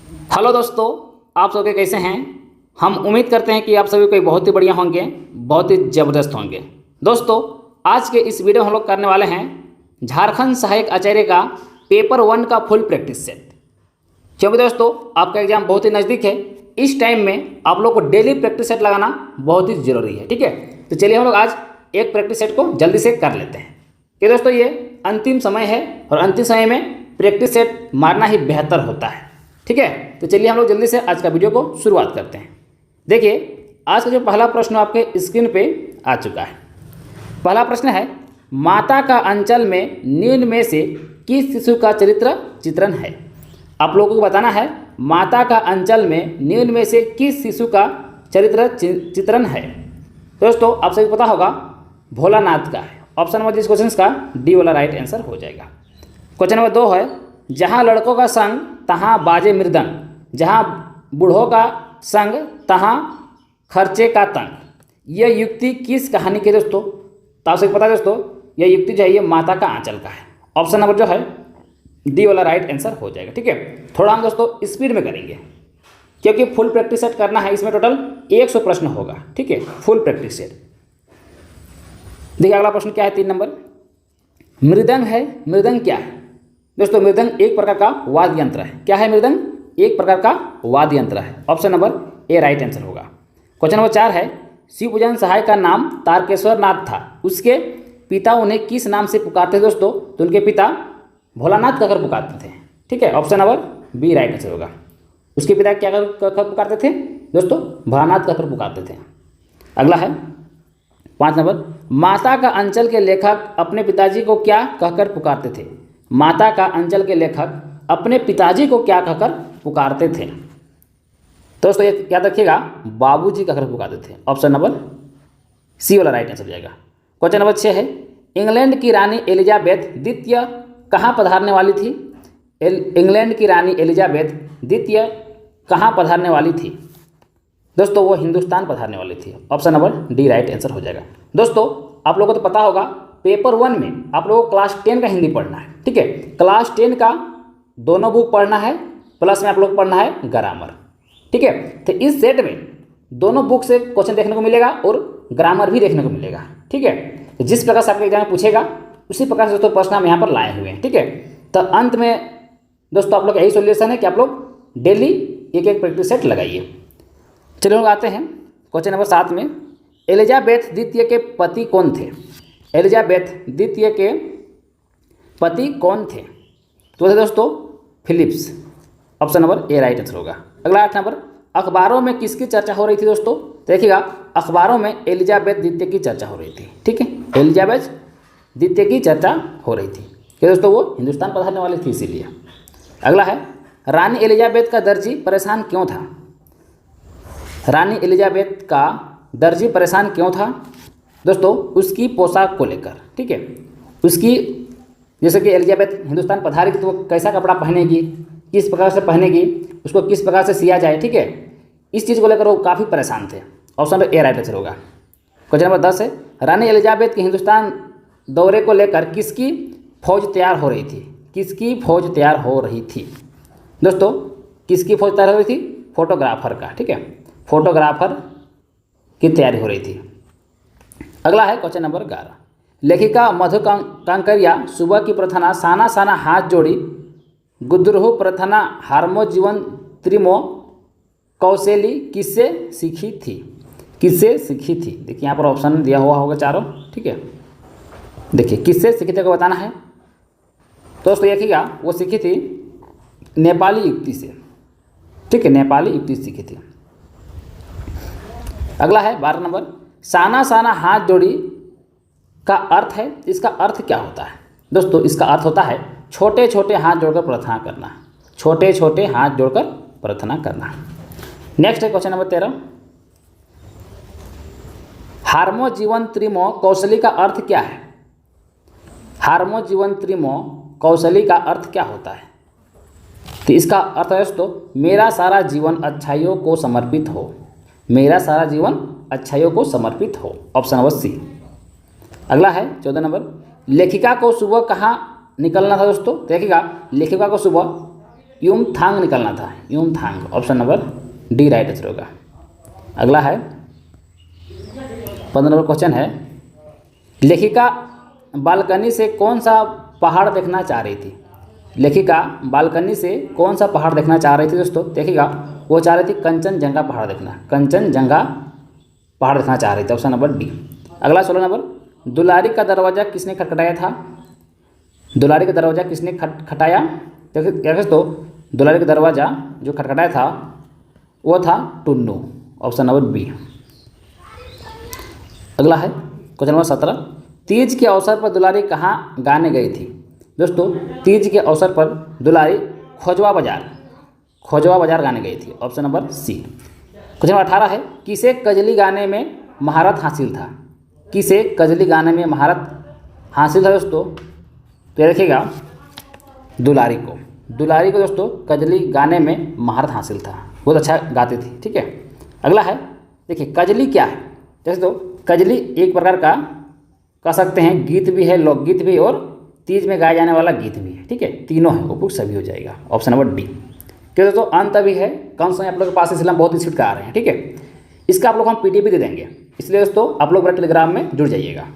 Hello दोस्तों, आप सबके कैसे हैं। हम उम्मीद करते हैं कि आप सभी कोई बहुत ही बढ़िया होंगे, बहुत ही ज़बरदस्त होंगे। दोस्तों, आज के इस वीडियो में हम लोग करने वाले हैं झारखंड सहायक आचार्य का पेपर 1 का फुल प्रैक्टिस सेट। क्योंकि दोस्तों आपका एग्जाम बहुत ही नज़दीक है, इस टाइम में आप लोग को डेली प्रैक्टिस सेट लगाना बहुत ही ज़रूरी है। ठीक है, तो चलिए हम लोग आज एक प्रैक्टिस सेट को जल्दी से कर लेते हैं कि दोस्तों ये अंतिम समय है और अंतिम समय में प्रैक्टिस सेट मारना ही बेहतर होता है। ठीक है, तो चलिए हम लोग जल्दी से आज का वीडियो को शुरुआत करते हैं। देखिए, आज का जो पहला प्रश्न आपके स्क्रीन पे आ चुका है। पहला प्रश्न है, माता का अंचल में निम्न में से किस शिशु का चित्रण है। आप लोगों को बताना है माता का अंचल में निम्न में से किस शिशु का चित्रण है। दोस्तों आप सभी पता होगा भोलानाथ का है। ऑप्शन नंबर जिस क्वेश्चन का डी वाला राइट आंसर हो जाएगा। क्वेश्चन नंबर 2 है, जहाँ लड़कों का संग तहाँ बाजे मृदंग, जहाँ बूढ़ों का संग तहाँ खर्चे का तंग। यह युक्ति किस कहानी की दोस्तों। तो आपसे पता है दोस्तों, यह युक्ति जो है ये माता का आंचल का है। ऑप्शन नंबर जो है डी वाला राइट आंसर हो जाएगा। ठीक है, थोड़ा हम दोस्तों स्पीड में करेंगे क्योंकि फुल प्रैक्टिस सेट करना है। इसमें टोटल 100 प्रश्न होगा। ठीक है, फुल प्रैक्टिस सेट। देखिए अगला प्रश्न क्या है, 3 नंबर। मृदंग है, मृदंग क्या है दोस्तों। मृदंग एक प्रकार का वाद्य यंत्र है। क्या है मृदंग, एक प्रकार का वाद्य यंत्र है। Option number A right answer होगा। क्वेश्चन नंबर 4 है, शिवपूजन सहाय का नाम तारकेश्वर नाथ था, उसके पिता उन्हें किस नाम से पुकारते थे दोस्तों। तो उनके पिता भोलानाथ कहकर पुकारते थे। ठीक है, option number B right answer होगा। उसके पिता क्या कहकर पुकारते थे दोस्तों, भोलानाथ कहकर पुकारते थे। अगला है 5 नंबर, माता का अंचल के लेखक अपने पिताजी को क्या कहकर पुकारते थे। माता का अंचल के लेखक अपने पिताजी को क्या कहकर पुकारते थे। दोस्तों ये याद रखिएगा, बाबूजी कहकर पुकारते थे। ऑप्शन नंबर सी वाला राइट आंसर हो जाएगा। क्वेश्चन नंबर 6 है, इंग्लैंड की रानी एलिजाबेथ द्वितीय कहाँ पधारने वाली थी। इंग्लैंड की रानी एलिजाबेथ द्वितीय कहाँ पधारने वाली थी दोस्तों। वो हिंदुस्तान पधारने वाली थी। Option number D right answer हो जाएगा। दोस्तों आप लोगों को तो पता होगा पेपर 1 में आप लोगों को क्लास 10 का हिंदी पढ़ना है। ठीक है, क्लास 10 का दोनों बुक पढ़ना है, प्लस में आप लोग पढ़ना है ग्रामर। ठीक है, तो इस सेट में दोनों बुक से क्वेश्चन देखने को मिलेगा और ग्रामर भी देखने को मिलेगा। ठीक है, तो जिस प्रकार से आपके एग्जाम में पूछेगा उसी प्रकार से दोस्तों प्रश्न हम यहाँ पर लाए हुए हैं। ठीक है, तो अंत में दोस्तों आप लोग यही सोल्यूशन है कि आप लोग डेली एक एक प्रैक्टिस सेट लगाइए। चलिए लोग आते हैं क्वेश्चन नंबर 7 में, एलिजाबेथ द्वितीय के पति कौन थे। एलिजाबेथ द्वितीय के पति कौन थे। तो दोस्तों Philips. Option number A right answer होगा। अगला 8 नंबर, अखबारों में किसकी चर्चा हो रही थी दोस्तों। देखिएगा अखबारों में एलिजाबेथ द्वितीय की चर्चा हो रही थी। ठीक है, एलिजाबेथ द्वितीय की चर्चा हो रही थी कि दोस्तों वो हिंदुस्तान पधारने वाली थी इसीलिए। अगला है, रानी एलिजाबेथ का दर्जी परेशान क्यों था। रानी एलिजाबेथ का दर्जी परेशान क्यों था दोस्तों, उसकी पोशाक को लेकर। ठीक है, उसकी जैसे कि एलिजाबेथ हिंदुस्तान पधारेगी तो वो कैसा कपड़ा पहनेगी, किस प्रकार से पहनेगी, उसको किस प्रकार से सिया जाए। ठीक है, इस चीज़ को लेकर वो काफ़ी परेशान थे। Option number A right answer होगा। क्वेश्चन नंबर 10 है, रानी एलिजाबेथ के हिंदुस्तान दौरे को लेकर किसकी फौज तैयार हो रही थी। किसकी फौज तैयार हो रही थी दोस्तों, किसकी फौज तैयार हो रही थी, फोटोग्राफर का। ठीक है, फोटोग्राफर की तैयारी हो रही थी। अगला है क्वेश्चन नंबर 11, लेखिका मधु कांकरिया सुबह की प्रार्थना साना साना हाथ जोड़ी गुद्रुहु प्रार्थना हारमो जीवन त्रिमो कौशली किससे सीखी थी। किससे सीखी थी, देखिए यहाँ पर ऑप्शन दिया हुआ होगा चारों। ठीक है, देखिए किससे सीखी थी को बताना है दोस्तों। देखिएगा वो सीखी थी नेपाली युक्ति से। ठीक है, नेपाली युक्ति सीखी थी। अगला है 12 नंबर, साना साना हाथ जोड़ी का अर्थ है, इसका अर्थ क्या होता है दोस्तों। इसका अर्थ होता है छोटे छोटे हाथ जोड़कर प्रार्थना करना। छोटे छोटे हाथ जोड़कर प्रार्थना करना। नेक्स्ट है क्वेश्चन नंबर 13, हारमो जीवन त्रिमो कौशली का अर्थ क्या है। हारमो जीवन त्रिमो कौशली का अर्थ क्या होता है। तो इसका अर्थ है दोस्तों, मेरा सारा जीवन अच्छाइयों को समर्पित हो। मेरा सारा जीवन अच्छाइयों को समर्पित हो। Option number C. अगला है 14 नंबर, लेखिका को सुबह कहाँ निकलना था दोस्तों। देखिएगा लेखिका को सुबह युमथांग निकलना था, Yumthang. Option number D right answer होगा। अगला है 15 नंबर क्वेश्चन है, लेखिका बालकनी से कौन सा पहाड़ देखना चाह रही थी? लेखिका बालकनी से कौन सा पहाड़ देखना चाह रही थी दोस्तों? देखिएगा, वो चाह रही थी कंचनजंगा पहाड़ देखना, कंचनजंगा पहाड़ देखना चाह रही थी। Option number D. अगला 16 नंबर, दुलारी का दरवाज़ा किसने खटखटाया था? दुलारी का दरवाज़ा किसने खटखटाया? देखिए दोस्तों, दुलारी का दरवाज़ा जो खटखटाया था वो था टुन्नू। Option number B. अगला है क्वेश्चन नंबर 17, तीज के अवसर पर दुलारी कहाँ गाने गई थी? दोस्तों, तीज के अवसर पर दुलारी खोजवा बाजार गाने गई थी। Option number C. Question number 18 है, किसे कजली गाने में महारत हासिल था? किसे कजली गाने में महारत हासिल था दोस्तों? तो ये देखिएगा, दुलारी को दोस्तों कजली गाने में महारत हासिल था, बहुत अच्छा गाती थी। ठीक है। अगला है, देखिए कजली क्या है? जैसे तो कजली एक प्रकार का कह सकते हैं गीत भी है, लोकगीत भी, और तीज में गाया जाने वाला गीत भी है। ठीक है, तीनों है, उपयुक्त सभी हो जाएगा। Option number D. क्या दोस्तों, अंत भी है, कम समय आप लोग के पास इसलिए हम बहुत स्पीड का आ रहे हैं। ठीक है, इसका आप लोग हम पीडीएफ भी दे देंगे, इसलिए दोस्तों आप लोग मेरे टेलीग्राम में जुड़ जाइएगा,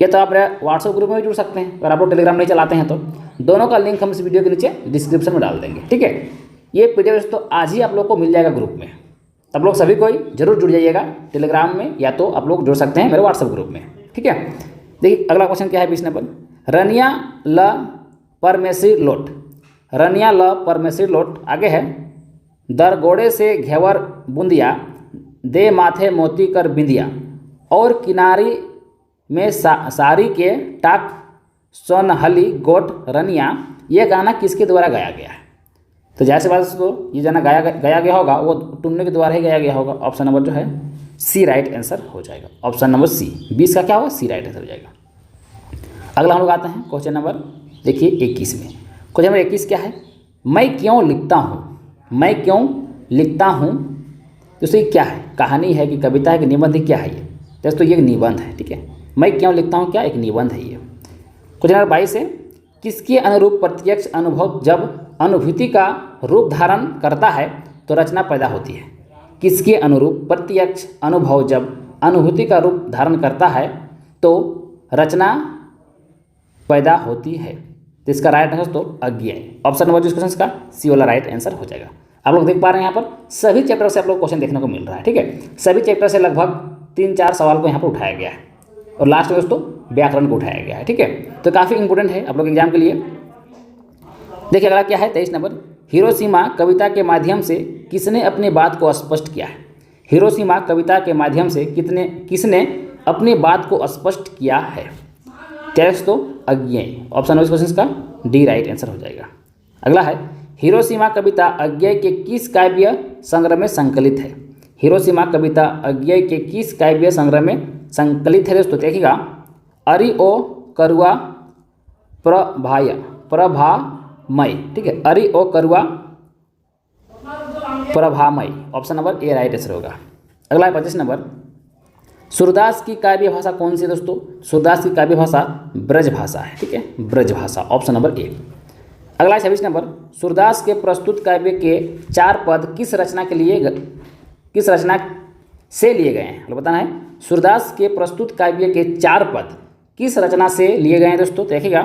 या तो आप मेरे व्हाट्सएप ग्रुप में भी जुड़ सकते हैं। अगर आप लोग टेलीग्राम नहीं चलाते हैं तो दोनों का लिंक हम इस वीडियो के नीचे डिस्क्रिप्शन में डाल देंगे। ठीक है, ये पीडीएफ दोस्तों आज ही आप लोग को मिल जाएगा ग्रुप में, आप लोग सभी कोई जरूर जुड़ जाइएगा टेलीग्राम में, या तो आप लोग जुड़ सकते हैं मेरे व्हाट्सएप ग्रुप में। ठीक है, देखिए अगला क्वेश्चन क्या है 20 नंबर, रनिया ल परमेश्वरी लोट, रनिया ल परमेश्वरी लोट आगे है, दरगोड़े से घेवर बूंदिया, दे माथे मोती कर बिंदिया, और किनारी में सारी के टाक सोनहली गोट रनिया, ये गाना किसके द्वारा गाया गया है? तो जैसे बात दोस्तों, ये गाना गाया गया होगा वो टुन्नू के द्वारा ही गाया गया होगा। ऑप्शन नंबर जो है सी राइट आंसर हो जाएगा। ऑप्शन नंबर सी, 20 का क्या होगा? सी राइट आंसर हो जाएगा। अगला हम लोग आते हैं क्वेश्चन नंबर देखिए 21 में। क्वेश्चन नंबर 21 क्या है, मैं क्यों लिखता हूँ? मैं क्यों लिखता हूँ दोस्तों, ये क्या है? कहानी है कि कविता है कि निबंध है, क्या है ये? दोस्तों ये निबंध है। ठीक है, मैं क्यों लिखता हूँ क्या एक निबंध है ये। क्वेश्चन नंबर 22 है, किसके अनुरूप प्रत्यक्ष अनुभव जब अनुभूति का रूप धारण करता है तो रचना पैदा होती है? किसके अनुरूप प्रत्यक्ष अनुभव जब अनुभूति का रूप धारण करता है तो रचना पैदा होती है? तो इसका राइट आंसर तो अज्ञेय। ऑप्शन नंबर जिस क्वेश्चन का सी वाला राइट आंसर हो जाएगा। आप लोग देख पा रहे हैं यहाँ पर सभी चैप्टर से आप लोग क्वेश्चन देखने को मिल रहा है। ठीक है, सभी चैप्टर से लगभग 3-4 सवाल को यहाँ पर उठाया गया है, और लास्ट में दोस्तों व्याकरण को उठाया गया है। ठीक है, तो काफ़ी इंपॉर्टेंट है आप लोग एग्जाम के लिए। देखिए अगला क्या है 23 नंबर, हिरोशिमा कविता के माध्यम से किसने अपनी बात को स्पष्ट किया है? हिरोशिमा कविता के माध्यम से किसने अपनी बात को स्पष्ट किया है? टेक्स्ट तो अज्ञेय। ऑप्शन नंबर क्वेश्चन का डी राइट आंसर हो जाएगा। अगला है, हिरोशिमा कविता अज्ञेय के किस काव्य संग्रह में संकलित है? हिरोशिमा कविता अज्ञेय के किस काव्य संग्रह में संकलित है दोस्तों? देखिएगा, अरि ओ करुआ प्रभामय। ठीक है, अरि ओ करुआ प्रभामय। Option number A right answer होगा। अगला है 25 नंबर, सूरदास की काव्य भाषा कौन सी है दोस्तों? सूरदास की काव्य भाषा ब्रज भाषा है। ठीक है, ब्रज भाषा। ऑप्शन नंबर ए। अगला है 26 नंबर, सूरदास के प्रस्तुत काव्य के 4 पद किस रचना से लिए गए हैं? बताना है, सूरदास के प्रस्तुत काव्य के 4 पद किस रचना से लिए गए हैं दोस्तों? देखिएगा,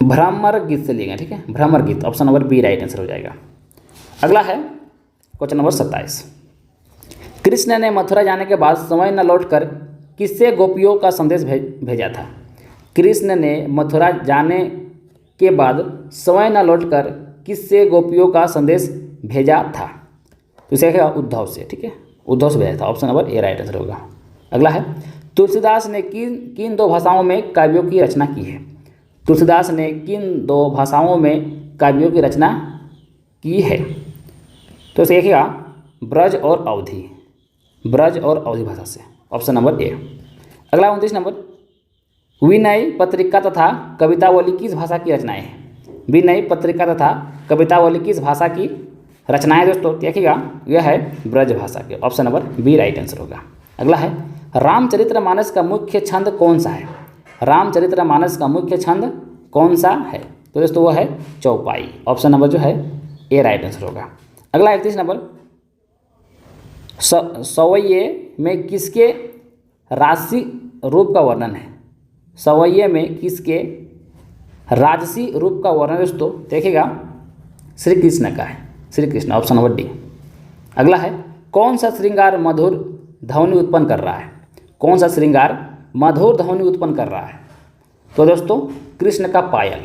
भ्रमर गीत से लिए गए। ठीक है, भ्रमर गीत। Option number B right answer हो जाएगा। अगला है क्वेश्चन नंबर 27, कृष्ण ने मथुरा जाने के बाद समय न लौटकर किससे गोपियों का संदेश भेजा था? कृष्ण ने मथुरा जाने के बाद समय न लौटकर किससे गोपियों का संदेश भेजा था? तो इसे कहेगा उद्धव से। ठीक है, उद्धव से भेजा था। Option number A right answer होगा। अगला है, तुलसीदास ने किन 2 भाषाओं में काव्यों की रचना की है? तुलसीदास ने किन 2 भाषाओं में काव्यों की रचना की है? तो इसे देखिएगा, ब्रज और अवधी, ब्रज और अवधी भाषा से। ऑप्शन नंबर ए। अगला 29 नंबर, विनय पत्रिका तथा कवितावली किस भाषा की रचनाएं हैं? विनय पत्रिका तथा कवितावली किस भाषा की रचनाएं दोस्तों? देखिएगा, यह है ब्रज भाषा के। Option number B right answer होगा। अगला है, रामचरितमानस का मुख्य छंद कौन सा है? रामचरितमानस का मुख्य छंद कौन सा है? तो दोस्तों वो है चौपाई। ऑप्शन नंबर जो है ए राइट आंसर होगा। अगला 31 नंबर, सवैये में किसके राजसी रूप का वर्णन है? सवैये में किसके राजसी रूप का वर्णन दोस्तों देखिएगा श्री कृष्ण का है, Shri Krishna, option number D. अगला है, कौन सा श्रृंगार मधुर ध्वनि उत्पन्न कर रहा है? कौन सा श्रृंगार मधुर ध्वनि उत्पन्न कर रहा है? तो दोस्तों कृष्ण का पायल,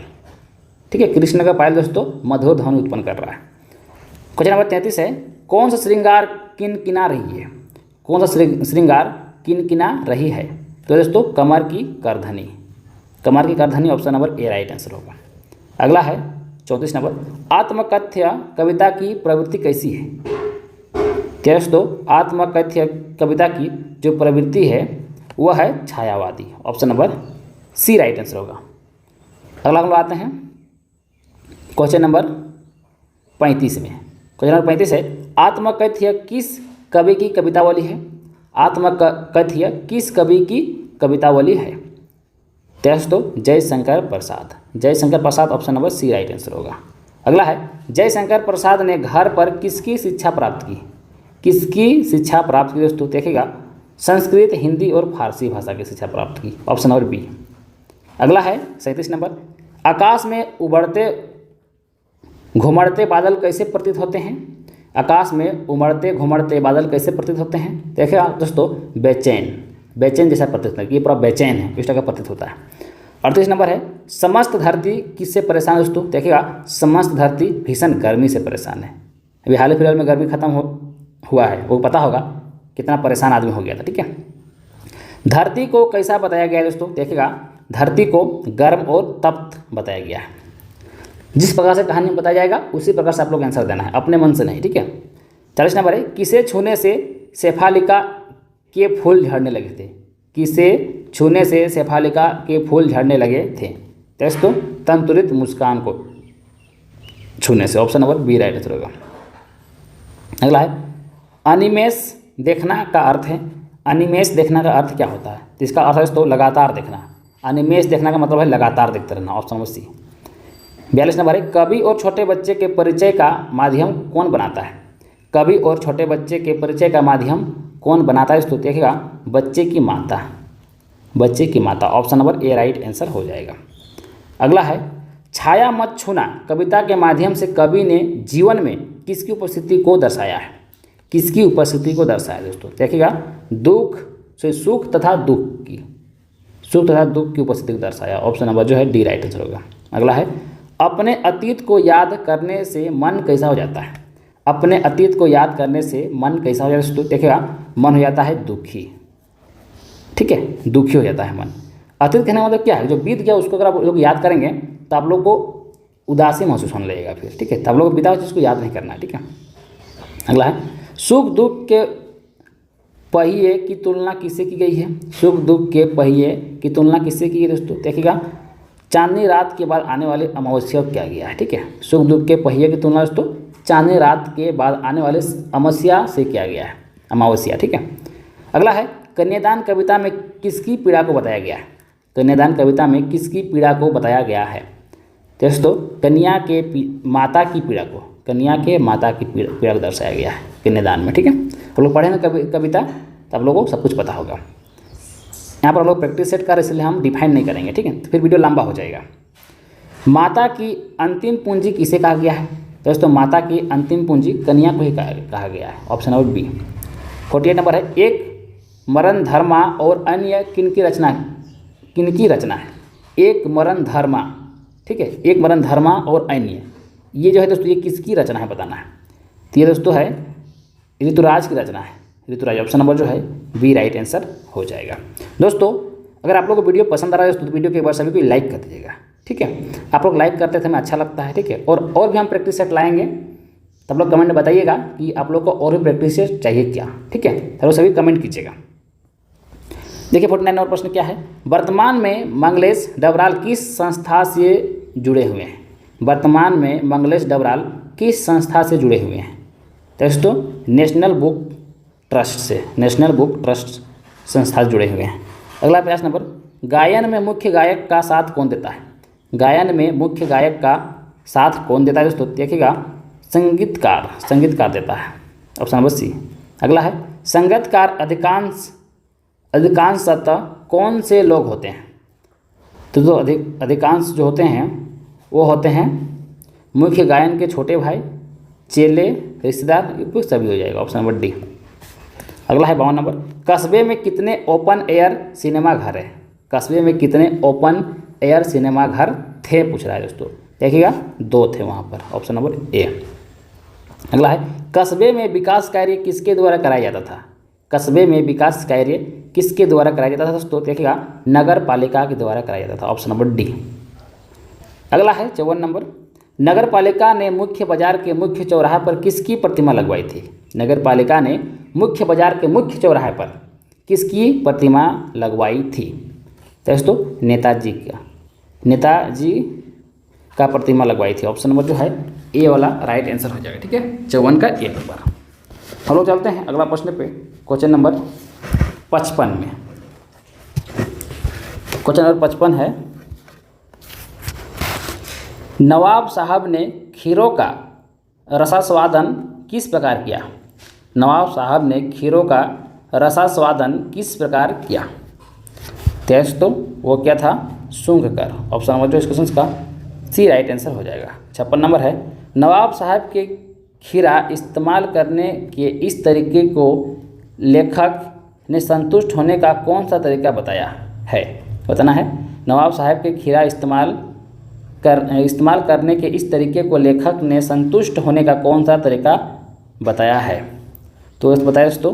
ठीक है, कृष्ण का पायल दोस्तों मधुर ध्वनि उत्पन्न कर रहा है। क्वेश्चन नंबर 33 है, कौन सा श्रृंगार किनकिना रही है? कौन सा श्रृंगार किनकिना रही है? तो दोस्तों कमर की करधनी, कमर की करधनी, option number A right answer होगा। अगला है 34 नंबर, आत्मकथ्य कविता की प्रवृत्ति कैसी है? दोस्तों आत्मकथ्य कविता की जो प्रवृत्ति है वह है छायावादी, option number C right answer होगा। अगला हम लोग आते हैं क्वेश्चन नंबर 35 में। क्वेश्चन नंबर 35 है, आत्मकथ्य किस कवि की कवितावली है? आत्मकथ्य किस कवि की कवितावली है? दोस्तों Jaishankar Prasad, Jaishankar Prasad, option number C right answer होगा। अगला है, जयशंकर प्रसाद ने घर पर किसकी शिक्षा प्राप्त की? किसकी शिक्षा प्राप्त की? दोस्तों देखिएगा संस्कृत, हिंदी और फारसी भाषा की शिक्षा प्राप्त की, ऑप्शन नंबर बी। अगला है 37 नंबर, आकाश में उभरते घुमड़ते बादल कैसे प्रतीत होते हैं? आकाश में उमड़ते घुमड़ते बादल कैसे प्रतीत होते हैं? देखिए दोस्तों बेचैन, बेचैन जैसा प्रतीत होता है, ये पूरा बेचैन है, इस तरह का प्रतीत होता है। 38 नंबर है, समस्त धरती किससे परेशान है? दोस्तों देखिएगा समस्त धरती भीषण गर्मी से परेशान है। अभी हाल फिलहाल में गर्मी खत्म हुआ है, वो पता होगा कितना परेशान आदमी हो गया था, ठीक है। धरती को कैसा बताया गया है? दोस्तों देखिएगा धरती को गर्म और तप्त बताया गया है। जिस प्रकार से कहानी में बताया जाएगा उसी प्रकार से आप लोग आंसर देना है, अपने मन से नहीं, ठीक है। 40 नंबर है, किसे छूने से शेफालिका के फूल झड़ने लगे थे? किसे छूने से शेफालिका के फूल झड़ने लगे थे? दोस्तों तंतुरित मुस्कान को छूने से, option number B right answer होगा। अगला है, अनिमेष देखना का अर्थ है? अनिमेष देखना का अर्थ क्या होता है? तो इसका अर्थ है दोस्तों लगातार देखना। अनिमेष देखना का मतलब है लगातार देखते रहना, ऑप्शन नंबर सी। 42 नंबर है, कवि और छोटे बच्चे के परिचय का माध्यम कौन बनाता है? कवि और छोटे बच्चे के परिचय का माध्यम कौन बनाता है? दोस्तों देखिएगा बच्चे की माता, बच्चे की माता, option number A right answer हो जाएगा। अगला है, छाया मत छूना कविता के माध्यम से कवि ने जीवन में किसकी उपस्थिति को दर्शाया है? किसकी उपस्थिति को दर्शाया? दोस्तों देखिएगा दुख से सुख तथा दुख की, सुख तथा दुख की उपस्थिति को दर्शाया, ऑप्शन नंबर जो है डी राइट आंसर होगा। अगला है, अपने अतीत को याद करने से मन कैसा हो जाता है? अपने अतीत को याद करने से मन कैसा हो जाता है? दोस्तों देखिएगा मन हो जाता है दुखी, ठीक है, दुखी हो जाता है मन। अतीत कहने का मतलब क्या है? जो बीत गया उसको अगर आप लोग याद करेंगे तो आप लोग को उदासी महसूस होने लगेगा फिर, ठीक है, तो आप लोग को बीता हुआ चीज़ को याद नहीं करना है, ठीक है। अगला है, सुख दुख के पहिए की तुलना किससे की गई है? सुख दुख के पहिए की तुलना किससे की गई? दोस्तों देखिएगा चांदनी रात के बाद आने वाले अमावस्या को किया गया है, ठीक है। सुख दुख के पहिए की तुलना दोस्तों चांदनी रात के बाद आने वाले अमावस्या से किया गया है, अमावस्या, ठीक है। अगला है, कन्यादान कविता में किसकी पीड़ा को बताया गया है? कन्यादान कविता में किसकी पीड़ा को बताया गया है? दोस्तों कन्या के माता की पीड़ा को, कन्या के माता की पीड़ा को दर्शाया गया है कन्यादान में, ठीक है। हम लोग पढ़े ना कविता तो आप लोगों को सब कुछ पता होगा। यहाँ पर हम लोग प्रैक्टिस सेट कर रहे इसलिए हम डिफाइन नहीं करेंगे, ठीक है, तो फिर वीडियो लंबा हो जाएगा। माता की अंतिम पूंजी किसे कहा गया है? दोस्तों माता की अंतिम पूंजी कन्या को ही कहा गया है, ऑप्शन नंबर बी। 48 नंबर है, एक मरण धर्मा और अन्य किनकी रचना है? किनकी रचना है? एक मरण धर्मा, ठीक है, एक मरण धर्मा और अन्य, ये जो है दोस्तों ये किसकी रचना है बताना है। तो ये दोस्तों है ऋतुराज की रचना है, ऋतुराज, ऑप्शन नंबर जो है बी राइट आंसर हो जाएगा। दोस्तों अगर आप लोगों को वीडियो पसंद आ रहा है दोस्तों तो वीडियो के एक बार सभी को लाइक कर दीजिएगा, ठीक है। आप लोग लाइक करते थे हमें अच्छा लगता है, ठीक है। और भी हम प्रैक्टिस सेट लाएंगे तो आप लोग कमेंट में बताइएगा कि आप लोग को और भी प्रैक्टिस सेट चाहिए क्या, ठीक है, तो सभी कमेंट कीजिएगा। देखिए 49 नंबर प्रश्न क्या है, वर्तमान में मंगलेश डबराल किस संस्था से जुड़े हुए हैं? वर्तमान में मंगलेश डबराल किस संस्था से जुड़े हुए हैं? दोस्तों नेशनल बुक ट्रस्ट से, नेशनल बुक ट्रस्ट संस्था से जुड़े हुए हैं। अगला 50 नंबर, गायन में मुख्य गायक का साथ कौन देता है? गायन में मुख्य गायक का साथ कौन देता है दोस्तों? देखिएगा संगीतकार देता है। Option number C. अगला है संगीतकार अधिकांशतः कौन से लोग होते हैं? तो जो अधिकांश जो होते हैं वो होते हैं मुख्य गायन के छोटे भाई, चेले, रिश्तेदार, ये सभी हो जाएगा। Option number D. अगला है 52 नंबर। कस्बे में कितने ओपन एयर सिनेमा घर है? कस्बे में कितने ओपन एयर सिनेमा घर थे पूछ रहा है दोस्तों। देखिएगा 2 थे वहाँ पर। ऑप्शन नंबर ए। अगला है कस्बे में विकास कार्य किसके द्वारा कराया जाता था? कस्बे में विकास कार्य किसके द्वारा कराया जाता था दोस्तों? देखिएगा नगर पालिका के द्वारा कराया जाता था। Option number D. अगला है 54 नंबर। नगर पालिका ने मुख्य बाजार के मुख्य चौराहे पर किसकी प्रतिमा लगवाई थी? नगर पालिका ने मुख्य बाजार के मुख्य चौराहे पर किसकी प्रतिमा लगवाई थी? दोस्तों नेताजी का प्रतिमा लगवाई थी। ऑप्शन नंबर जो है ए वाला राइट आंसर हो जाएगा। ठीक है, 54 का ए नंबर। हम लोग चलते हैं अगला प्रश्न पे, क्वेश्चन नंबर 55 में। क्वेश्चन नंबर 55 है, नवाब साहब ने खीरों का रसास्वादन किस प्रकार किया? नवाब साहब ने खीरों का रसास्वादन किस प्रकार किया? दोस्तों वो क्या था? सूंघ कर। ऑप्शन नंबर जो इस क्वेश्चन का सी राइट आंसर हो जाएगा। 56 नंबर है, नवाब साहब के खीरा इस्तेमाल करने के इस तरीके को लेखक ने संतुष्ट होने का कौन सा तरीका बताया है? बताना है। नवाब साहब के खीरा इस्तेमाल करने के इस तरीके को लेखक ने संतुष्ट होने का कौन सा तरीका बताया है? तो बताया दोस्तों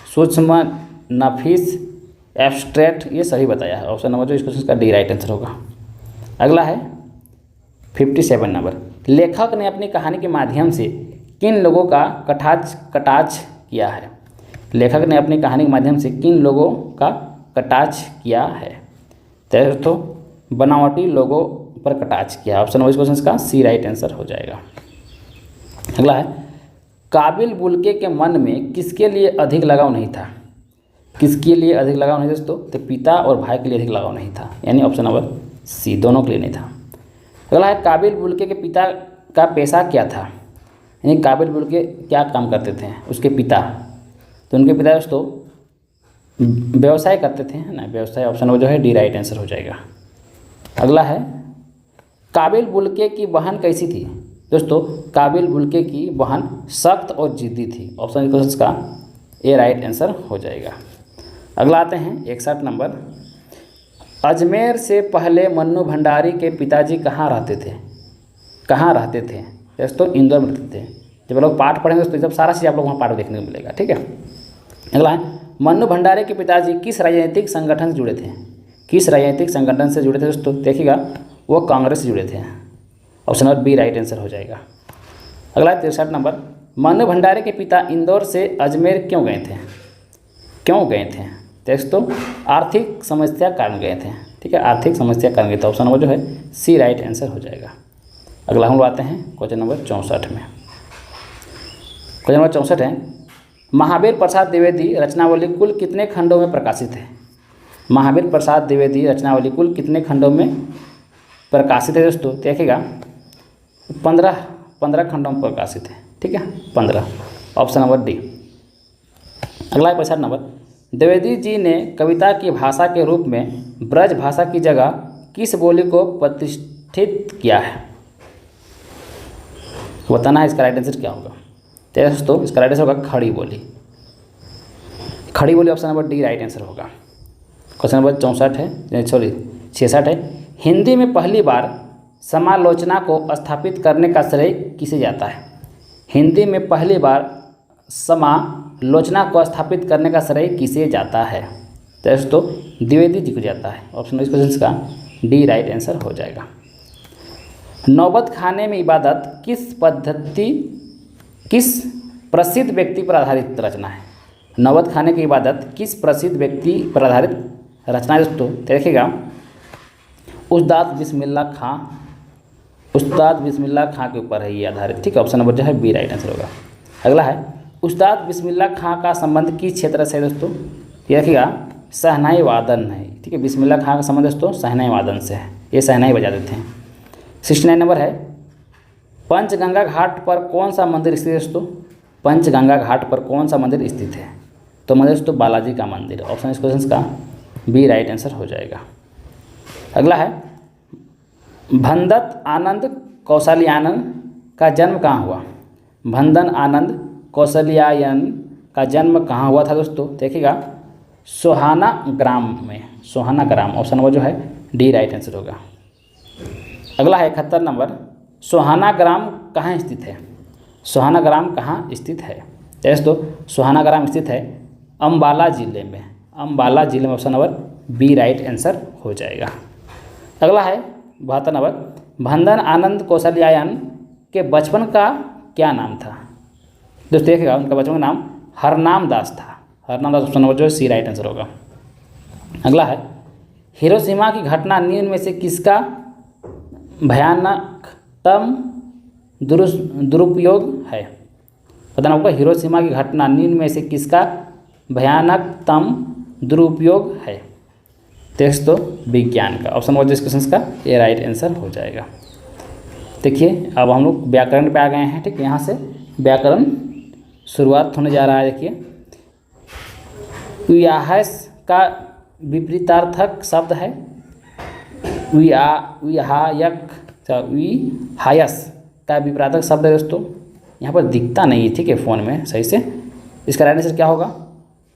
सूक्ष्म, नफीस, एब्स्ट्रैक्ट, ये सही बताया है। ऑप्शन नंबर जो इस क्वेश्चन का डी राइट आंसर होगा। अगला है 57 नंबर। लेखक ने अपनी कहानी के माध्यम से किन लोगों का कटाक्ष किया है? लेखक ने अपनी कहानी के माध्यम से किन लोगों का कटाक्ष किया है? दोस्तों बनावटी लोगों पर कटाक्ष किया। ऑप्शन नंबर इस क्वेश्चन का सी राइट आंसर हो जाएगा। अगला है, काबिल बुल्के के मन में किसके लिए अधिक लगाव नहीं था? किसके लिए अधिक लगाव नहीं दोस्तों? तो पिता और भाई के लिए अधिक लगाव नहीं था, यानी ऑप्शन नंबर सी, दोनों के लिए नहीं था। अगला है, काबिल बुल्के के पिता का पेशा क्या था? यानी काबिल बुल्के क्या काम करते थे उसके पिता? तो उनके पिता दोस्तों व्यवसाय करते थे, है ना, व्यवसाय। ऑप्शन नंबर जो है डी राइट आंसर हो जाएगा। अगला है, काबिल बुल्के की बहन कैसी थी? दोस्तों काबिल बुल्के की बहन सख्त और जिद्दी थी। ऑप्शन क्वेश्चन का ए राइट आंसर हो जाएगा। अगला आते हैं 61 नंबर। अजमेर से पहले मन्नू भंडारी के पिताजी कहाँ रहते थे? कहाँ रहते थे दोस्तों? इंदौर में रहते थे। जब लोग पाठ पढ़ेंगे दोस्तों जब सारा चीज़ आप लोग वहाँ पाठ देखने को मिलेगा। ठीक है। अगला है, मन्नू भंडारी के पिताजी किस राजनीतिक संगठन से जुड़े थे? किस राजनीतिक संगठन से जुड़े थे दोस्तों? देखिएगा वो कांग्रेस से जुड़े थे। Option number B right answer हो जाएगा। अगला है 63 नंबर। मन्नू भंडारी के पिता इंदौर से अजमेर क्यों गए थे? क्यों गए थे दोस्तों? आर्थिक समस्या कारण गए थे। ठीक है, आर्थिक समस्या कारण गए थे। ऑप्शन नंबर जो है सी राइट आंसर हो जाएगा। अगला हम आते हैं क्वेश्चन नंबर 64 में। क्वेश्चन नंबर 64 है, महावीर प्रसाद द्विवेदी रचनावली कुल कितने खंडों में प्रकाशित है? महावीर प्रसाद द्विवेदी रचनावली कुल कितने खंडों में प्रकाशित है दोस्तों? देखिएगा 15 खंडों में प्रकाशित है। ठीक है, 15। Option number D. अगला है 65 नंबर। द्विवेदी जी ने कविता की भाषा के रूप में ब्रज भाषा की जगह किस बोली को प्रतिष्ठित किया है? बताना है इसका राइट आंसर क्या होगा। तो दोस्तों इसका राइट आंसर होगा खड़ी बोली। खड़ी बोली option number D right answer होगा। क्वेश्चन नंबर 66 है, हिंदी में पहली बार समालोचना को स्थापित करने का श्रेय किसे जाता है? हिंदी में पहली बार समालोचना को स्थापित करने का श्रेय किसे जाता है? तो दोस्तों द्विवेदी जी को जाता है। ऑप्शन इस क्वेश्चन का डी राइट आंसर हो जाएगा। नौबत खाने में इबादत किस प्रसिद्ध व्यक्ति पर आधारित रचना है? नौबत खाने की इबादत किस प्रसिद्ध व्यक्ति पर आधारित रचना है दोस्तों? देखिएगा उस्ताद बिस्मिल्लाह खां के ऊपर है ये आधारित। ठीक है, ऑप्शन नंबर जो है बी राइट आंसर होगा। अगला है, उस्ताद बिस्मिल्लाह खां का संबंध किस क्षेत्र से है दोस्तों? ये देखिएगा शहनाई वादन है। ठीक है, बिस्मिल्लाह खां का संबंध दोस्तों शहनाई वादन से है। ये शहनाई बजा देते हैं। 69 नंबर है, पंचगंगा घाट पर कौन सा मंदिर स्थित है दोस्तों? पंचगंगा घाट पर कौन सा मंदिर स्थित है? तो मंदिर दोस्तों बालाजी का मंदिर। ऑप्शन इस क्वेश्चन का बी राइट आंसर हो जाएगा। अगला है, भंदत आनंद कौशल्यायन का जन्म कहाँ हुआ? भंदन आनंद कौशल्यायन का जन्म कहाँ हुआ था दोस्तों? देखिएगा सोहाना ग्राम में। सोहाना ग्राम, ऑप्शन नंबर जो है डी राइट आंसर होगा। अगला है 71 नंबर, सोहाना ग्राम कहाँ स्थित है? सोहाना ग्राम कहाँ स्थित है? दोस्तों सोहाना ग्राम स्थित है अम्बाला जिले में। अम्बाला जिले में, option number B right answer हो जाएगा। अगला है 72 नंबर, भंदन आनंद कौशल्यायन के बचपन का क्या नाम था? दोस्तों देखिएगा उनका बचपन का नाम हरनाम दास था। हरनाम दास, ऑप्शन नंबर जो है सी राइट आंसर होगा। अगला है, हिरोशिमा की घटना निम्न में से किसका भयानकतम दुरुपयोग है? बताना होगा, हिरोशिमा की घटना निम्न में से किसका भयानकतम दुरुपयोग है? दोस्तों विज्ञान का। ऑप्शन नंबर जो क्वेश्चन का ये राइट आंसर हो जाएगा। देखिए अब हम लोग व्याकरण पे आ गए हैं। ठीक है, यहाँ से व्याकरण शुरुआत होने जा रहा है। देखिए व्याहस का विपरीतार्थक शब्द है विहायक। विहायस का विपरीतार्थक शब्द है दोस्तों, यहाँ पर दिखता नहीं है। ठीक है, फ़ोन में सही से। इसका राइट आंसर क्या होगा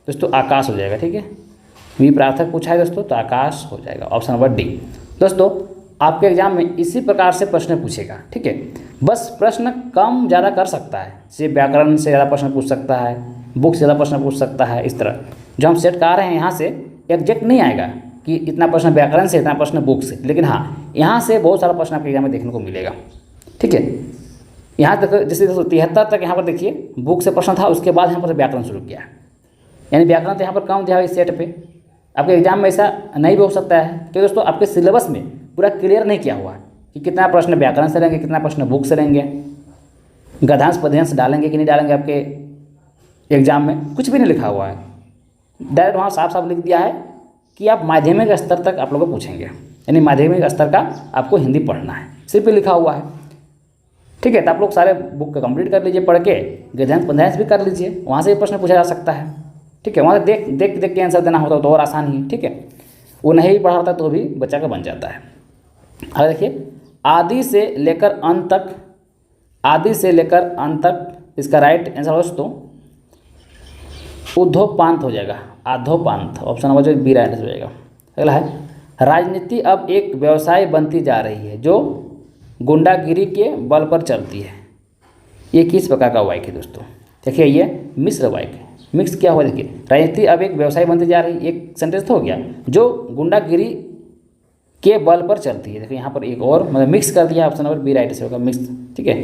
दोस्तों? आकाश हो जाएगा। ठीक है, विपरीतार्थक पूछा है दोस्तों तो आकाश हो जाएगा। Option number D. दोस्तों आपके एग्जाम में इसी प्रकार से प्रश्न पूछेगा। ठीक है, बस प्रश्न कम ज़्यादा कर सकता है। जैसे व्याकरण से ज़्यादा प्रश्न पूछ सकता है, बुक से ज़्यादा प्रश्न पूछ सकता है। इस तरह जो हम सेट कर रहे हैं यहाँ से एग्जैक्ट नहीं आएगा कि इतना प्रश्न व्याकरण से, इतना प्रश्न बुक से, लेकिन हाँ यहाँ से बहुत सारा प्रश्न आपके एग्जाम में देखने को मिलेगा। ठीक है, यहाँ तक जैसे 73 तक यहाँ पर देखिए बुक से प्रश्न था, उसके बाद यहाँ पर व्याकरण शुरू किया। यानी व्याकरण तो यहाँ पर कम दिया इस सेट पे। आपके एग्जाम में ऐसा नहीं भी हो सकता है कि दोस्तों आपके सिलेबस में पूरा क्लियर नहीं किया हुआ है कि कितना प्रश्न व्याकरण से लेंगे, कितना प्रश्न बुक से लेंगे, गद्यांश पद्यांश डालेंगे कि नहीं डालेंगे। आपके एग्जाम में कुछ भी नहीं लिखा हुआ है, डायरेक्ट वहाँ साफ साफ लिख दिया है कि आप माध्यमिक स्तर तक आप लोगों को पूछेंगे। यानी माध्यमिक स्तर का आपको हिंदी पढ़ना है, सिर्फ ही लिखा हुआ है। ठीक है, तो आप लोग सारे बुक का कंप्लीट कर लीजिए, पढ़ के गद्यांश पद्यांश भी कर लीजिए, वहाँ से भी प्रश्न पूछा जा सकता है। ठीक है, वहाँ से देख के आंसर देना होता तो और आसान ही। ठीक है, वो नहीं भी पढ़ा होता तो भी बच्चा का बन जाता है। अब देखिए आदि से लेकर अंत तक, आदि से लेकर अंत तक इसका राइट आंसर दोस्तों उद्धोपांत हो जाएगा। आधोपांत, ऑप्शन नंबर जो बी राइट आंसर हो जाएगा। अगला है, राजनीति अब एक व्यवसाय बनती जा रही है जो गुंडागिरी के बल पर चलती है। ये किस प्रकार का वाक्य है दोस्तों? देखिए ये मिश्र वाक्य है। मिक्स क्या हुआ देखिए, राजनीति अब एक व्यवसाय बनती जा रही है, एक सेंटेंस तो हो गया, जो गुंडागिरी के बल पर चलती है। देखिए यहाँ पर एक और मतलब मिक्स कर दिया, ऑप्शन नंबर बी राइट से होगा मिक्स। ठीक है,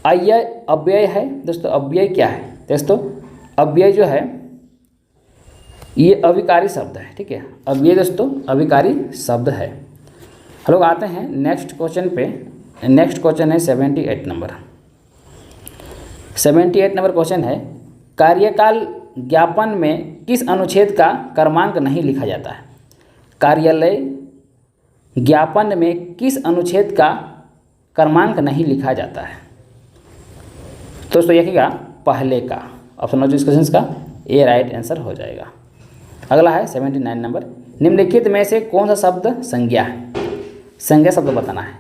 अव्यय अव्यय है दोस्तों। अव्यय क्या है दोस्तों? अव्यय जो है ये अविकारी शब्द है। ठीक है, अव्यय दोस्तों अविकारी शब्द है। हम लोग आते हैं नेक्स्ट क्वेश्चन पे। नेक्स्ट क्वेश्चन है 78 नंबर। 78 नंबर क्वेश्चन है, कार्यकाल ज्ञापन में किस अनुच्छेद का क्रमांक नहीं लिखा जाता है? कार्यालय ज्ञापन में किस अनुच्छेद का क्रमांक नहीं लिखा जाता है? दोस्तों देखिएगा पहले का, ऑप्शन नंबर इस क्वेश्चन का ए राइट आंसर हो जाएगा। अगला है 79 नंबर, निम्नलिखित में से कौन सा शब्द संज्ञा है? संज्ञा शब्द बताना है।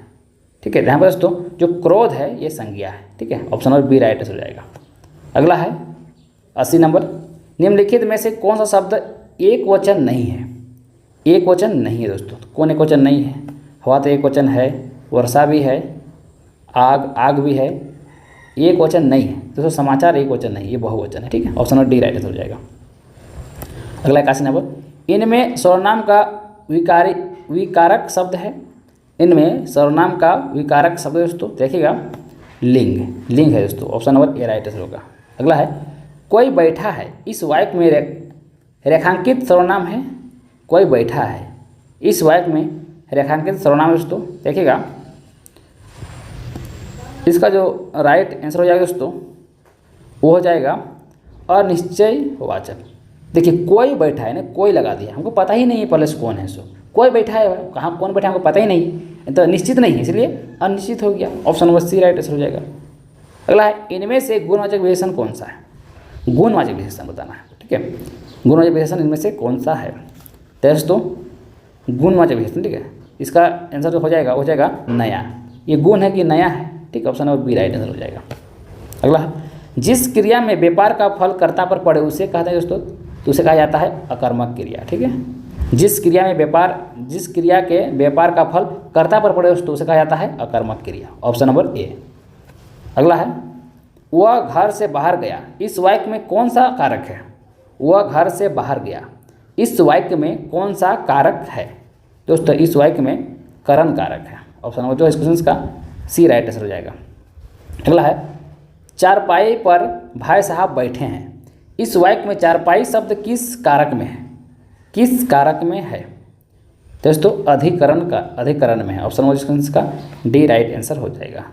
ठीक है, यहाँ पर दोस्तों जो क्रोध है ये संज्ञा है। ठीक है, option number B right answer हो जाएगा। अगला है 80 नंबर, निम्नलिखित में से कौन सा शब्द एक वचन नहीं है? एक वचन नहीं है दोस्तों, कौन एक वचन नहीं है? हवा तो एक वचन है, वर्षा भी है, आग भी है, एक वचन नहीं है दोस्तों। समाचार एक वचन नहीं, ये बहुवचन है। ठीक है, option number D right answer हो जाएगा। अगला 81 नंबर, इनमें सर्वनाम का विकारक शब्द है। इनमें सर्वनाम का विकारक शब्द दोस्तों देखिएगा लिंग। लिंग है दोस्तों, option number A right answer होगा। अगला है, कोई बैठा है, इस वाक्य में रेखांकित सर्वनाम है। कोई बैठा है, इस वाक्य में रेखांकित सर्वनाम दोस्तों देखिएगा इसका जो राइट आंसर हो जाएगा दोस्तों वो हो जाएगा अनिश्चय वाचक। देखिए कोई बैठा है ना, कोई लगा दिया, हमको पता ही नहीं है पहले से कौन है। सो कोई बैठा है, कहाँ कौन बैठा है हमको पता ही नहीं, तो निश्चित नहीं है, इसलिए अनिश्चित हो गया। Option number C right answer हो जाएगा। अगला है, इनमें से गुणवाचक विशेषण कौन सा है? गुणवाचक विशेषण बताना है, ठीक है। गुणवाचक विशेषण इनमें से कौन सा है दोस्तों? गुणवाचक विशेषण, ठीक है। इसका आंसर जो हो जाएगा नया। ये गुण है कि नया है, ठीक है। Option number B right answer हो जाएगा। अगला है, जिस क्रिया में व्यापार का फल कर्ता पर पड़े उसे कहते हैं दोस्तों, तो उसे कहा जाता है अकर्मक क्रिया, ठीक है। जिस क्रिया के व्यापार का फल कर्ता पर पड़े दोस्तों उसे कहा जाता है अकर्मक क्रिया। ऑप्शन नंबर ए। अगला है, वह घर से बाहर गया, इस वाक्य में कौन सा कारक है? वह घर से बाहर गया, इस वाक्य में कौन सा कारक है दोस्तों? इस वाक्य में करण कारक है। ऑप्शन नंबर जो इस क्वेश्चन का सी राइट आंसर हो जाएगा। अगला है, चारपाई पर भाई साहब बैठे हैं, इस वाक्य में चारपाई शब्द किस कारक में है? किस कारक में है दोस्तों? अधिकरण में है। ऑप्शन नंबर इस क्वेश्चन का डी राइट आंसर हो जाएगा।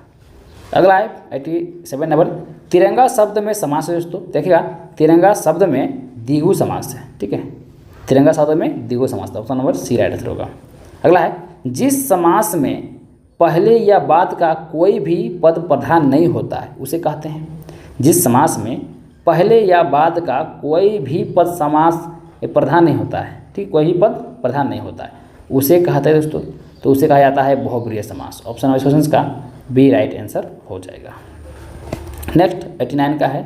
अगला है 87 नंबर, तिरंगा शब्द में समास है दोस्तों। देखिएगा, तिरंगा शब्द में द्विगु समास है, ठीक है। तिरंगा शब्द में द्विगु समास है। Option number C right answer होगा। अगला है, जिस समास में पहले या बाद का कोई भी पद प्रधान नहीं होता है उसे कहते हैं। जिस समास में पहले या बाद का कोई भी पद समास प्रधान नहीं होता है, ठीक, कोई भी पद प्रधान नहीं होता है उसे कहते हैं दोस्तों, तो उसे कहा जाता है बहुब्रीहि समास। ऑप्शन नंबर क्वेश्चन का बी राइट आंसर हो जाएगा। नेक्स्ट 89 का है,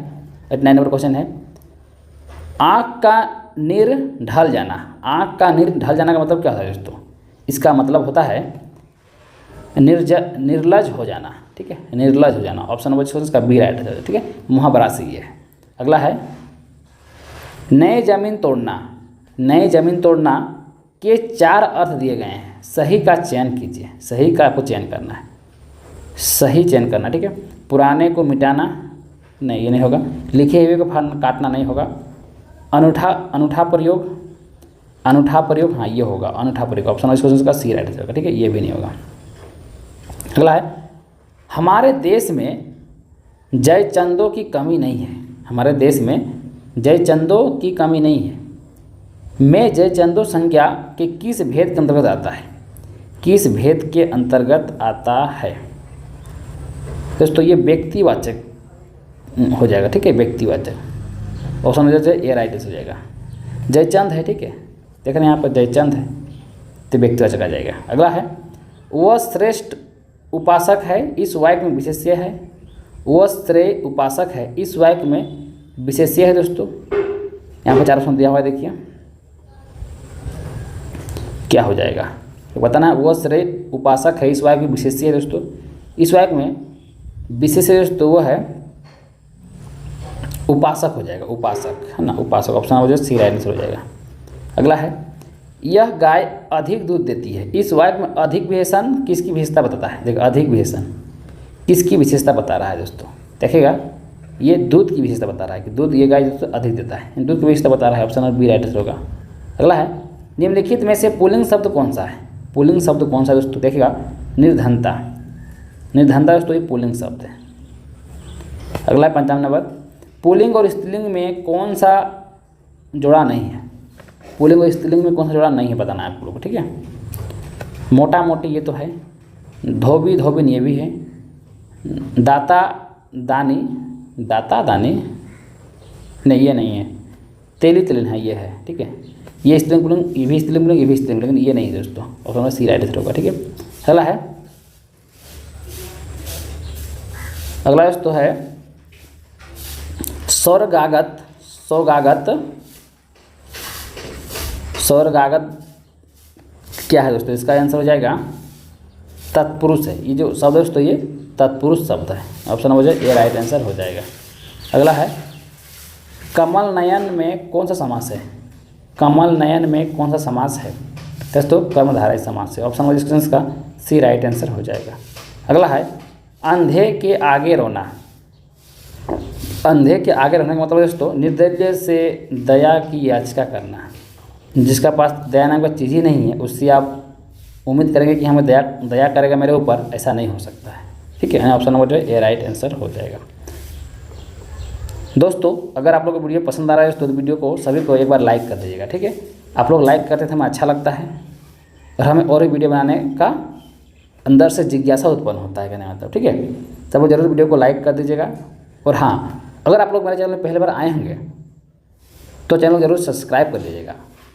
89 नंबर क्वेश्चन है, आँख का निर ढल जाना। आँख का निर ढल जाना का मतलब क्या होता है दोस्तों? इसका मतलब होता है निर्लज हो जाना, ठीक है, निर्लज हो जाना। ऑप्शन नंबर क्वेश्चन का बी राइट आंसर, ठीक है, मुहावरा से ये है। अगला है, नए जमीन तोड़ना। नए जमीन तोड़ना के 4 अर्थ दिए गए हैं, सही का चयन कीजिए। सही का आपको चयन करना है, सही चयन करना, ठीक है। पुराने को मिटाना, नहीं ये नहीं होगा। लिखे हुए को काटना नहीं होगा। अनूठा प्रयोग, हाँ ये होगा अनूठा प्रयोग। ऑप्शन इस क्वेश्चन का सी राइट आंसर, ठीक है, ये भी नहीं होगा। अगला है, हमारे देश में जयचंदों की कमी नहीं है। हमारे देश में जयचंदों की कमी नहीं है। में जयचंदों संज्ञा के किस भेद के अंतर्गत आता है? किस भेद के अंतर्गत आता है दोस्तों? ये व्यक्तिवाचक हो जाएगा, ठीक है, व्यक्तिवाचक। ऑप्शन नंबर ए राइट हो जाएगा। जयचंद है, ठीक है, देख रहे हैं यहाँ पर जयचंद है, तो व्यक्तिवाचक आ जाएगा। अगला है, वह श्रेष्ठ उपासक है, इस वाक्य में विशेष्य है। वह श्रेय उपासक है, इस वाक्य में विशेष्य है दोस्तों। यहाँ पर 4 ऑप्शन दिया हुआ है, देखिए क्या हो जाएगा, तो बताना है। वह श्रेय उपासक है, इस वाक्य में विशेष्य है दोस्तों। इस वाक्य में विशेष्य दोस्तों वो है उपासक हो जाएगा, उपासक है ना, उपासक। ऑप्शन हो जाएगा सी राइट आंसर हो जाएगा। अगला है, यह गाय अधिक दूध देती है, इस वाक्य में अधिक विशेषण किसकी विशेषता बताता है? देखो, अधिक विशेषण किसकी विशेषता बता रहा है दोस्तों? देखिएगा, ये दूध की विशेषता बता रहा है कि दूध ये गाय दोस्तों अधिक देता है, दूध की विशेषता बता रहा है। Option number B right answer होगा। अगला है, निम्नलिखित में से पुल्लिंग शब्द कौन सा है? पुल्लिंग शब्द कौन सा है दोस्तों? देखिएगा, निर्धनता। निर्धनता दोस्तों ये पुल्लिंग शब्द है। अगला है 55 नंबर, पुल्लिंग और स्त्रीलिंग में कौन सा जोड़ा नहीं है? पुल्लिंग और स्त्रीलिंग में कौन सा जोड़ा नहीं है बताना है आप लोगों को, ठीक है। मोटा मोटी ये तो है, धोबी धोबिन ये भी है, दाता दानी नहीं ये नहीं है, तेली तिलिन है ये है, ठीक है। ये स्त्रीलिंग पुल्लिंग, ये भी स्त्रीलिंग पुल्लिंग, ये भी स्त्रीलिंग, लेकिन ये नहीं दोस्तों। और हमें सी राइट आंसर होगा, ठीक है। अगला है, अगला दोस्तों है स्वर्गागत। क्या है दोस्तों? इसका आंसर हो जाएगा तत्पुरुष है। ये जो शब्द है दोस्तों ये तत्पुरुष शब्द है। ऑप्शन हो जाए ए राइट आंसर हो जाएगा। अगला है, कमल नयन में कौन सा समास है? कमल नयन में कौन सा समास है दोस्तों? कर्मधारय समास है। ऑप्शन नंबर का सी राइट आंसर हो जाएगा। अगला है, अंधे के आगे रोना। अंधे के आगे रहने का मतलब दोस्तों निर्दय से दया की याचिका करना। जिसका पास दया नाम का चीज़ ही नहीं है उससे आप उम्मीद करेंगे कि हमें दया करेगा मेरे ऊपर, ऐसा नहीं हो सकता है, ठीक है। ऑप्शन नंबर जो है ए राइट आंसर हो जाएगा। दोस्तों अगर आप लोग को वीडियो पसंद आ रहा है तो वीडियो को सभी को एक बार लाइक कर दीजिएगा, ठीक है। आप लोग लाइक करते थे हमें अच्छा लगता है, और हमें और भी वीडियो बनाने का अंदर से जिज्ञासा उत्पन्न होता है, कहने का मतलब। ठीक है, तब वो जरूर वीडियो को लाइक कर दीजिएगा। और हाँ, अगर आप लोग मेरे चैनल में पहली बार आए होंगे तो चैनल को जरूर सब्सक्राइब कर लीजिएगा,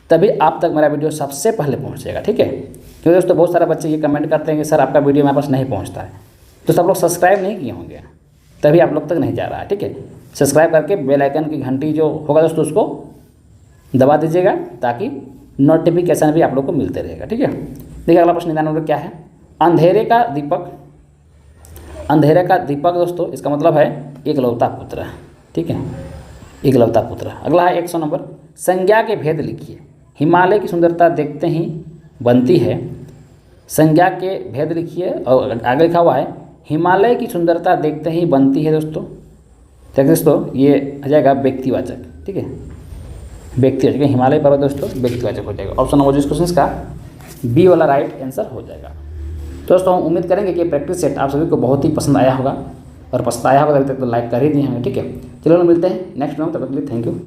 तभी आप तक मेरा वीडियो सबसे पहले पहुँचेगा। ठीक है, क्योंकि दोस्तों बहुत सारे बच्चे ये कमेंट करते हैं कि सर आपका वीडियो मेरे पास नहीं पहुँचता है। तो सब लोग सब्सक्राइब नहीं किए होंगे, तभी आप लोग तक नहीं जा रहा है। ठीक है, सब्सक्राइब करके बेल आइकन की घंटी जो होगा दोस्तों उसको दबा दीजिएगा, ताकि नोटिफिकेशन भी आप लोग को मिलते रहेगा। ठीक है, देखिए अगला प्रश्न 99 क्या है। अंधेरे का दीपक, अंधेरे का दीपक दोस्तों इसका मतलब है एकलौता पुत्र। ठीक है, एकलौता पुत्र। अगला है 100 नंबर। संज्ञा के भेद लिखिए। हिमालय की सुंदरता देखते ही बनती है। संज्ञा के भेद लिखिए, और आगे लिखा हुआ है हिमालय की सुंदरता देखते ही बनती है दोस्तों। तो दोस्तों ये आ जाएगा व्यक्तिवाचक। ठीक है, व्यक्तिवाचक, हिमालय पर्वत दोस्तों व्यक्तिवाचक हो जाएगा। ऑप्शन नंबर 20 क्वेश्चन का बी वाला राइट आंसर हो जाएगा। दोस्तों हम उम्मीद करेंगे कि प्रैक्टिस सेट आप सभी को बहुत ही पसंद आया होगा, और पसंद आया होगा अभी तक तो लाइक कर ही दिए होंगे। ठीक है, चलो मिलते हैं नेक्स्ट वीडियो में, तब तक के लिए थैंक यू।